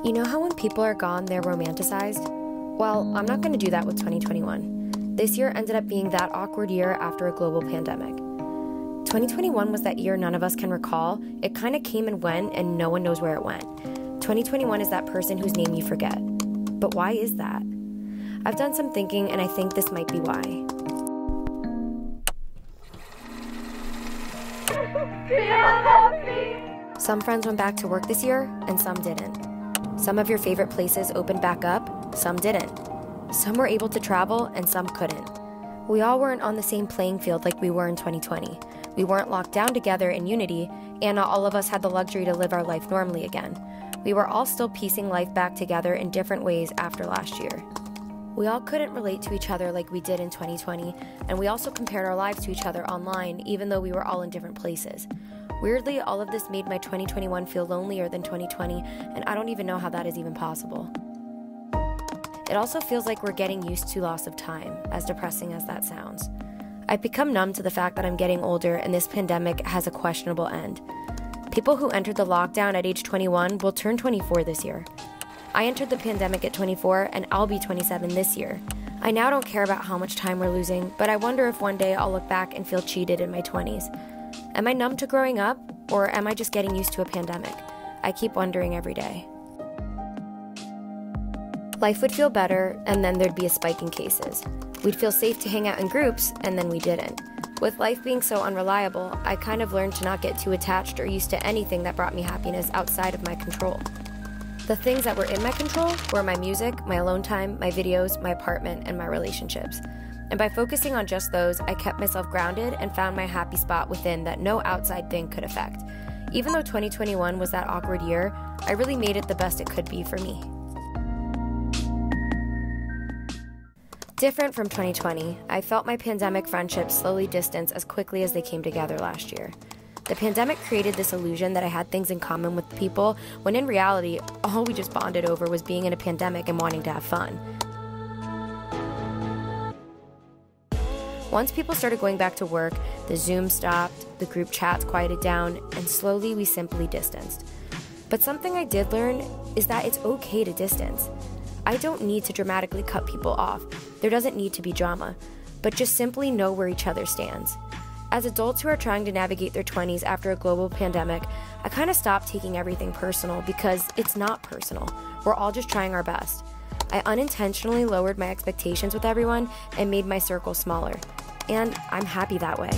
You know how when people are gone, they're romanticized? Well, I'm not going to do that with 2021. This year ended up being that awkward year after a global pandemic. 2021 was that year none of us can recall. It kind of came and went, and no one knows where it went. 2021 is that person whose name you forget. But why is that? I've done some thinking, and I think this might be why. Some friends went back to work this year, and some didn't. Some of your favorite places opened back up, some didn't. Some were able to travel, and some couldn't. We all weren't on the same playing field like we were in 2020. We weren't locked down together in unity, and not all of us had the luxury to live our life normally again. We were all still piecing life back together in different ways after last year. We all couldn't relate to each other like we did in 2020, and we also compared our lives to each other online, even though we were all in different places. Weirdly, all of this made my 2021 feel lonelier than 2020, and I don't even know how that is even possible. It also feels like we're getting used to loss of time, as depressing as that sounds. I've become numb to the fact that I'm getting older and this pandemic has a questionable end. People who entered the lockdown at age 21 will turn 24 this year. I entered the pandemic at 24, and I'll be 27 this year. I now don't care about how much time we're losing, but I wonder if one day I'll look back and feel cheated in my 20s. Am I numb to growing up, or am I just getting used to a pandemic? I keep wondering every day. Life would feel better, and then there'd be a spike in cases. We'd feel safe to hang out in groups, and then we didn't. With life being so unreliable, I kind of learned to not get too attached or used to anything that brought me happiness outside of my control. The things that were in my control were my music, my alone time, my videos, my apartment, and my relationships. And by focusing on just those, I kept myself grounded and found my happy spot within that no outside thing could affect. Even though 2021 was that awkward year, I really made it the best it could be for me. Different from 2020, I felt my pandemic friendships slowly distance as quickly as they came together last year. The pandemic created this illusion that I had things in common with people, when in reality, all we just bonded over was being in a pandemic and wanting to have fun. Once people started going back to work, the Zoom stopped, the group chats quieted down, and slowly we simply distanced. But something I did learn is that it's okay to distance. I don't need to dramatically cut people off. There doesn't need to be drama, but just simply know where each other stands. As adults who are trying to navigate their 20s after a global pandemic, I kind of stopped taking everything personal because it's not personal. We're all just trying our best. I unintentionally lowered my expectations with everyone and made my circle smaller. And I'm happy that way.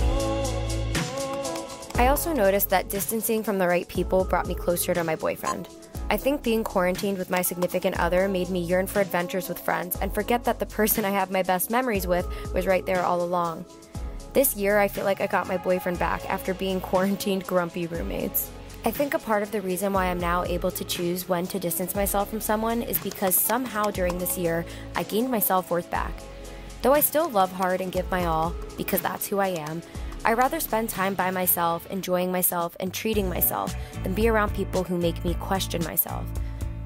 I also noticed that distancing from the right people brought me closer to my boyfriend. I think being quarantined with my significant other made me yearn for adventures with friends and forget that the person I have my best memories with was right there all along. This year, I feel like I got my boyfriend back after being quarantined grumpy roommates. I think a part of the reason why I'm now able to choose when to distance myself from someone is because somehow during this year, I gained my self-worth back. Though I still love hard and give my all, because that's who I am, I'd rather spend time by myself, enjoying myself, and treating myself than be around people who make me question myself.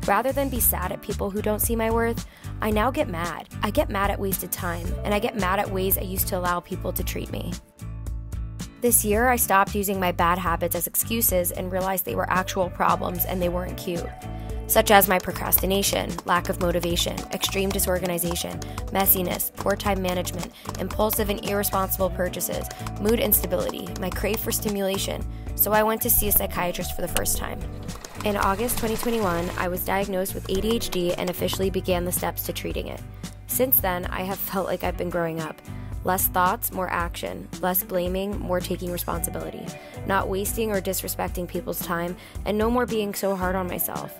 Rather than be sad at people who don't see my worth, I now get mad. I get mad at wasted time, and I get mad at ways I used to allow people to treat me. This year, I stopped using my bad habits as excuses and realized they were actual problems and they weren't cute. Such as my procrastination, lack of motivation, extreme disorganization, messiness, poor time management, impulsive and irresponsible purchases, mood instability, my crave for stimulation. So I went to see a psychiatrist for the first time. In August 2021, I was diagnosed with ADHD and officially began the steps to treating it. Since then, I have felt like I've been growing up. Less thoughts, more action. Less blaming, more taking responsibility. Not wasting or disrespecting people's time, and no more being so hard on myself.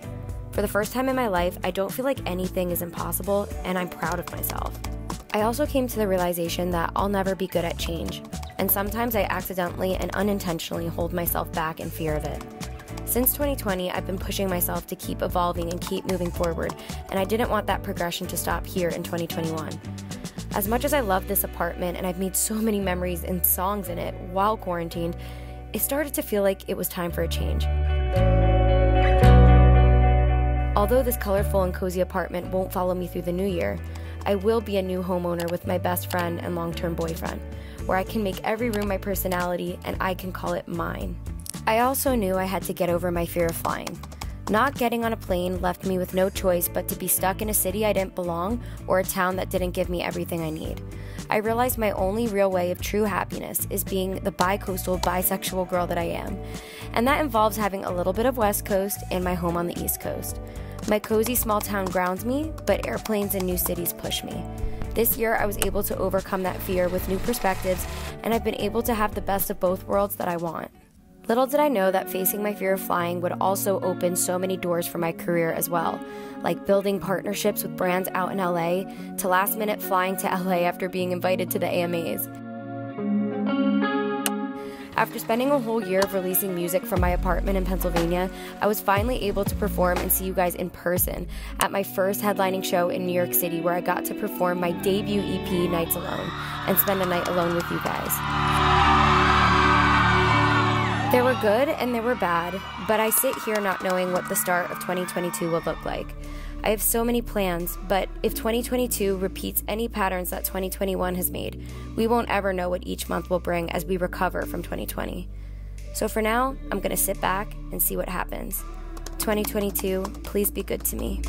For the first time in my life, I don't feel like anything is impossible, and I'm proud of myself. I also came to the realization that I'll never be good at change, and sometimes I accidentally and unintentionally hold myself back in fear of it. Since 2020, I've been pushing myself to keep evolving and keep moving forward, and I didn't want that progression to stop here in 2021. As much as I love this apartment and I've made so many memories and songs in it while quarantined, it started to feel like it was time for a change. Although this colorful and cozy apartment won't follow me through the new year, I will be a new homeowner with my best friend and long-term boyfriend, where I can make every room my personality and I can call it mine. I also knew I had to get over my fear of flying. Not getting on a plane left me with no choice but to be stuck in a city I didn't belong or a town that didn't give me everything I need. I realized my only real way of true happiness is being the bi-coastal, bisexual girl that I am. And that involves having a little bit of West Coast and my home on the East Coast. My cozy small town grounds me, but airplanes and new cities push me. This year, I was able to overcome that fear with new perspectives, and I've been able to have the best of both worlds that I want. Little did I know that facing my fear of flying would also open so many doors for my career as well, like building partnerships with brands out in LA, to last minute flying to LA after being invited to the AMAs. After spending a whole year of releasing music from my apartment in Pennsylvania, I was finally able to perform and see you guys in person at my first headlining show in New York City, where I got to perform my debut EP, Nights Alone, and spend a night alone with you guys. There were good and there were bad, but I sit here not knowing what the start of 2022 will look like. I have so many plans, but if 2022 repeats any patterns that 2021 has made, we won't ever know what each month will bring as we recover from 2020. So for now, I'm gonna sit back and see what happens. 2022, please be good to me.